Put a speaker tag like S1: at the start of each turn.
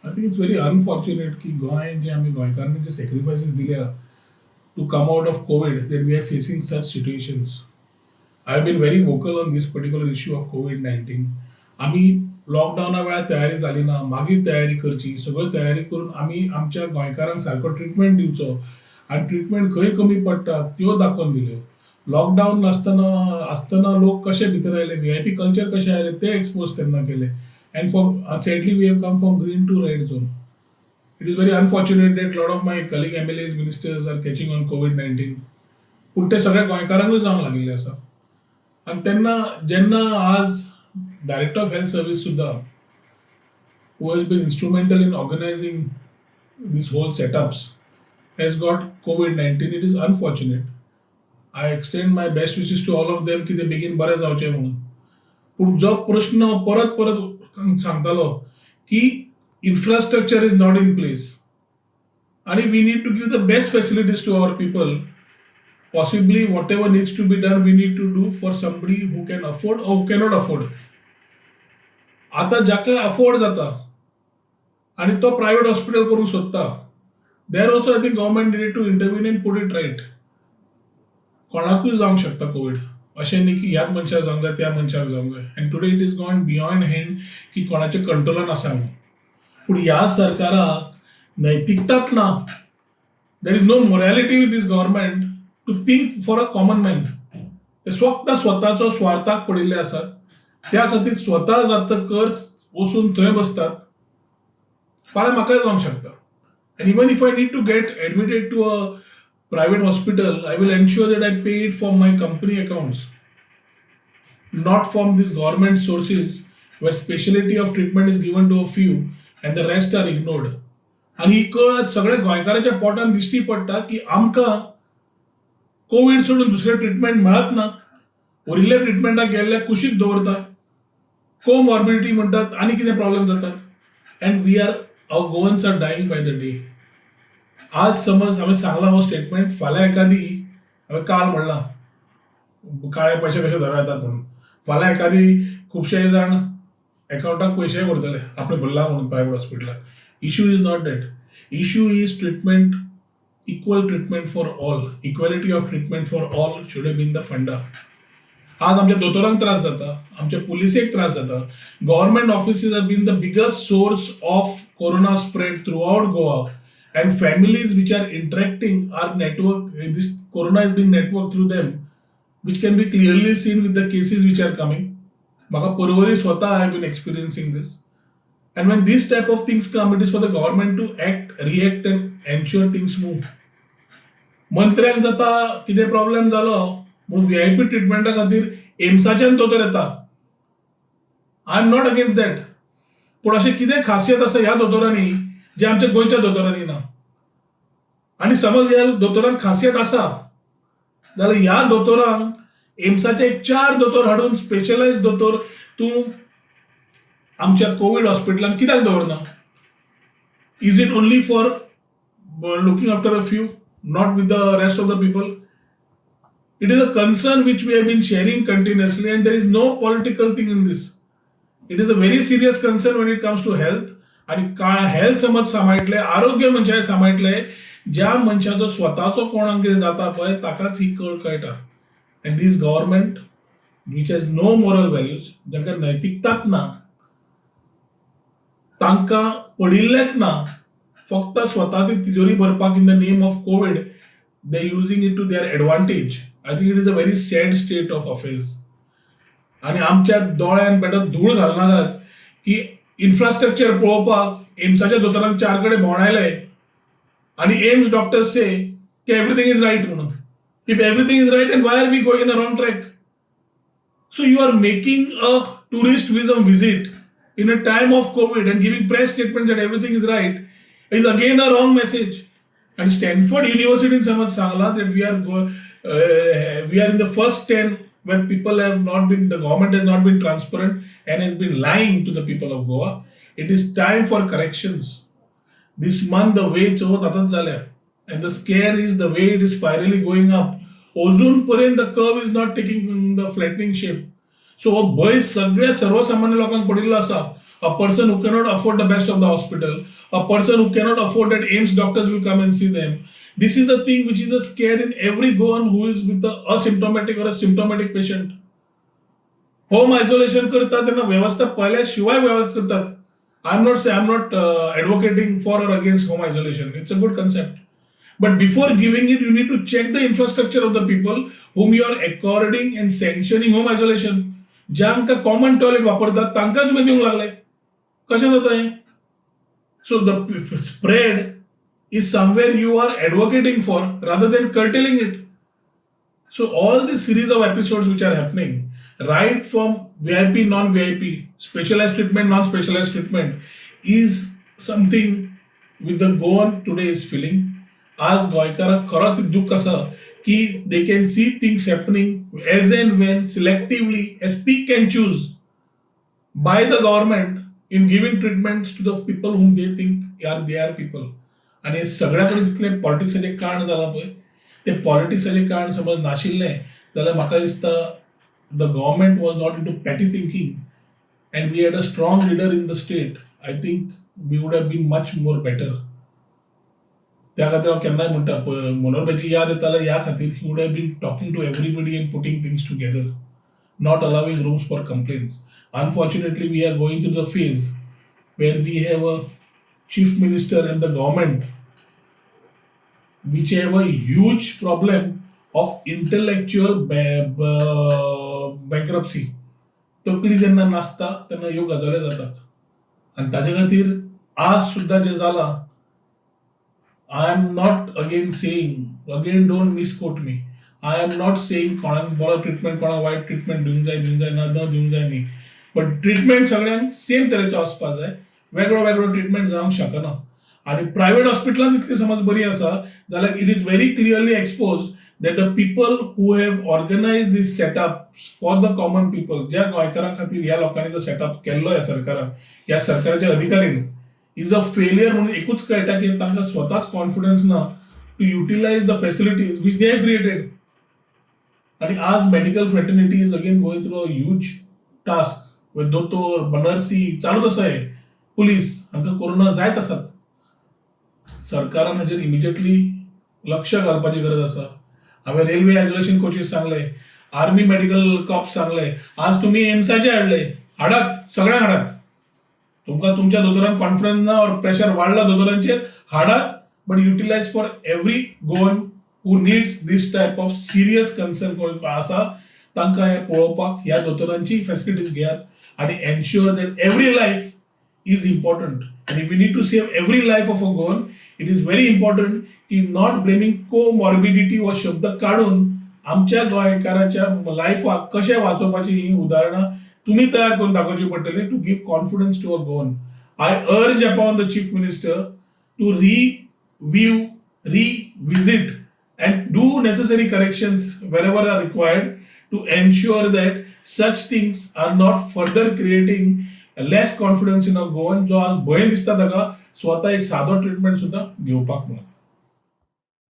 S1: I think it's very unfortunate की गोंय जे आमी गोंयकारांनी जे सॅक्रिफायसीस दिल्या to come out of COVID that we are facing such situations. I've been very vocal on this particular issue of COVID-19. आम्ही लॉकडाऊना वेळार तयारी झाली ना, मागीर तयारी करची, सगळी तयारी करून आम्ही आमच्या गोंयकारांक सारको ट्रिटमेंट दिवचो आणि ट्रिटमेंट खंय कमी पडटा त्यो दाखोवन दिल्यो. लॉकडाऊन आसतना लोक कशे भितर आयले, व्हीआयपी कल्चर कशे आयले ते एक्सपोज तेन्ना केले. And for sadly we have come from green to red zone. It is very unfortunate that a lot of my colleague MLAs, ministers are catching on COVID-19. पूण ते सगळ्या गोंयकारांकूच जावंक लागिल्लें आसा. आनी तेन्ना जेन्ना आज डायरेक्टर ऑफ हेल्थ सर्वीस सुद्दां who has been instrumental in organizing these whole setups has got COVID-19, it is unfortunate. I extend my best wishes to all of them की ते बेगीन बरे जावचे म्हणून. पूण जो प्रश्न परत परत सांगतालो की infrastructure is not in place and we need to give the best facilities to our people. Possibly whatever needs to be done we need to do for somebody who can afford or who cannot afford. आता जाका afford जाता आणि तो private hospital करूंक सोदता, there also I think government need to intervene in put it right. कोणाकूय जावंक शकता कोविड, अशें न्ही की ह्याच मनशाक जावंक जाय त्या मनशाक जावंक जाय. And today it is gone beyond hand की कोणाच्या कंट्रोलान आसा म्हणून. पूण ह्या सरकाराक नैतिकताच ना. There is no morality with this government to think for a common man. ते फक्त स्वताचो स्वार्थाक पडिल्ले आसात. त्या खातीर स्वता जाता कर वचून थंय बसतात. फाल्यां म्हाकाय जावंक शकता. And even if I need to get admitted to a private hospital, I will ensure that I pay it from my company accounts, not from these government sources where specialty of treatment is given to a few and the rest are ignored. आणि ही कळत सगळ्या गोंयकाराच्या पोटान दिश्टी पडटा की आमकां Covid सोडून दुसरें ट्रिटमेंट मेळत ना. उरिल्ल्या ट्रिटमेंटाक गेल्ल्या कुशीक दवरता, कोमॉर्बिडिटी म्हणटात, आनी कितें प्रॉब्लेम जातात. And we are our Goans are dying by the day. आज समज हांवें सांगला हो स्टेटमेंट, फाल्यां एखादी हांवें काल म्हणलां काळे पयशे कशे धवे येतात म्हणून, फाल्यां एखादी खुबशे जाण अकाउंटाक पयशे भरतले आपणें भरला म्हणून प्रायव्हेट हॉस्पिटलाक. Issue is not that. Issue is treatment, equal treatment for all. Equality of treatment for all should have been the funda. आज आमच्या दोतोरांक त्रास जाता, आमच्या पुलिसेक त्रास जाता. Government offices have been the biggest source of corona spread throughout Goa. And families which are interacting are network, this corona is being networked through them, which can be clearly seen with the cases which are coming. Maka Purvari Swata I have been experiencing this. And when these type of things come, it is for the government to act, react and ensure things move. मंत्र्यांक जाता कितें problem जालो म्हणून VIP ट्रिटमेंटा खातीर एम्साच्यान दोतोर येता. I am not against that. पूण अशें कितें खासियत आसा ह्या दोतोरांनी जे आमच्या गोंयच्या दोतोरांनी ना. आणि समज ह्या दोतोरांक खासियत आसा जाल्यार ह्या दोतोरांक एम्साचे 4 दोतोर हाडून स्पेशलायज दोतोर तूं आमच्या कोविड हॉस्पिटलान कित्याक दवरना? Is it only for looking after a few, not with the rest of the people? It is a concern which we have been sharing continuously and there is no political thing in this. It is a very serious concern when it comes to health. आणि health समज सांबाळटले, आरोग्य मनशाय सांबाळटले, ज्या मनशाचो स्वताचो कोणाक कितें जाता पळय ताकाच ही कळ कळटा. And this government which has no moral values, जांकां नैतिकताच ना, तांकां पडिल्लेच ना, फक्त स्वताची तिजोरी भरपाक in the name of covid they using it to their advantage. I think it is a very sad state of affairs. आणि आमच्या दोळ्यान पेटत धूळ घालनाकात की इन्फ्रास्ट्रक्चर पळोवपाक एम्साच्या दोतोरांक 4 कडेन भोंवडायले आणि एम्स डॉक्टर्स से की एवरीथिंग इज राईट म्हणून. If everything is right, and why are we going in a wrong track? So you are making a tourist visit in a time of COVID and giving press statement that everything is right is again a wrong message. And Stanford University in Samaj Sangla that we are in the first 10 where people have not been, the government has not been transparent and has been lying to the people of Goa. It is time for corrections. This month the way Chavath आताच झाल्या and the scare is the way it is spirally going up. Ozone पर्यंत the curve is not taking the flattening shape. So हो भंय सगळ्या सर्वसामान्य लोकांक पडिल्लो आसा. a person who cannot afford the best of the hospital, a person who cannot afford that AIMS doctors will come and see them. This is a thing which is a scare in every Goan who is with a asymptomatic or a symptomatic patient. Home isolation करतात त्यांना व्यवस्था पहिल्याशिवाय व्यवस्था करतात. I'm not advocating for or against home isolation. It's a good concept. But before giving it, you need to check the infrastructure of the people whom you are according and sanctioning home isolation. ज्यांका common toilet वापरतात तांकां तुम्ही देऊंक लागले. कशें जाता हें? So the spread is somewhere you are advocating for rather than curtailing it. So all this series of episodes which are happening, right from VIP, non-VIP, specialized treatment, non-specialized treatment, is something with the Goan today is feeling. आज गोंयकारांक खरोच दुःख आसा की they can see things happening as and when selectively as pick and choose by the government in giving treatments to the people whom they think are their people. आणि सगळ्याकडे जितले पॉलिटिक्साचे काण जाला पळय ते पॉलिटिक्साचे काण समज नाशिल्लें जाल्यार म्हाका दिसता the government was not into petty thinking and we had a strong leader in the state, I think we would have been much more better. त्या खातीर हांव केन्नाय म्हणटा मनोहरभाईची याद येता ह्या खातीर he would have been talking to everybody and putting things together, not allowing rooms for complaints. Unfortunately, we are going through the phase where we have a chief minister and the government which have a huge problem of intellectual bankruptcy. तकली जेन्ना नासता तेन्ना ह्यो गजाली जातात आनी ताजे खातीर आज सुद्दां जे जाला, I am not again saying, again don't misquote me, I am not saying कोणाक बरो ट्रिटमेंट कोणाक वायट ट्रिटमेंट दिवंक जाय ना दिवंक जाय न्ही, बट ट्रिटमेंट सगळ्यांक सेम तरेचो आसपाक जाय. वेगळो वेगळो ट्रिटमेंट जावंक शकना. आणि प्रायव्हेट हॉस्पिटलांत इतली समज बरी आसा जाल्यार it is very clearly expose that the people who have organized this setup for the common people, ज्या गोंयकारां खातीर ह्या लोकांनी जो सेटअप केल्लो ह्या सरकारान, ह्या सरकाराच्या अधिकारीन, इज अ फेलियर म्हणून एकूच कळटा की तांकां स्वताच कॉन्फिडन्स ना to utilize the facilities which they have created. आणि आज medical fraternity is again going through a huge task. दोतोर, नर्सी चालूच आसा हे, पुलीस हांकां कोरोना जायत आसात. सरकारान हाजेर इमिजिएटली लक्ष घालपाची गरज आसा. हांवें रेल्वे आयसोलेशन कोचीस सांगले, आर्मी मेडिकल कॉप्स सांगले, आज तुम्ही एम्साचे हाडले, हाडात, सगळ्यांक हाडात. तुमकां तुमच्या दोतोरांक कॉन्फिडन्स ना और प्रेशर वाडला दोतोरांचेर, हाडात, but utilise for every Goan who needs this type of serious concern आसा तांकां हें पळोवपाक ह्या दोतोरांची फॅसिलिटीज घेयात आणि ensure that every life is important. And if we need to save every life of a Goan, it is very important की not blaming comorbidity हो शब्द काढून आमच्या गोंयकाराच्या लायफाक कशें वाचोवपाची ही उदाहरणां तुम्ही तयार करून दाखोवची पडटली to give confidence to a Goan. I urge upon the chief minister to review, revisit and do necessary corrections wherever are required to ensure that such things are not further creating less confidence in a Goan जो आज भंय दिसता ताका स्वता एक सादो treatment सुद्धा घेवपाक म्हणून.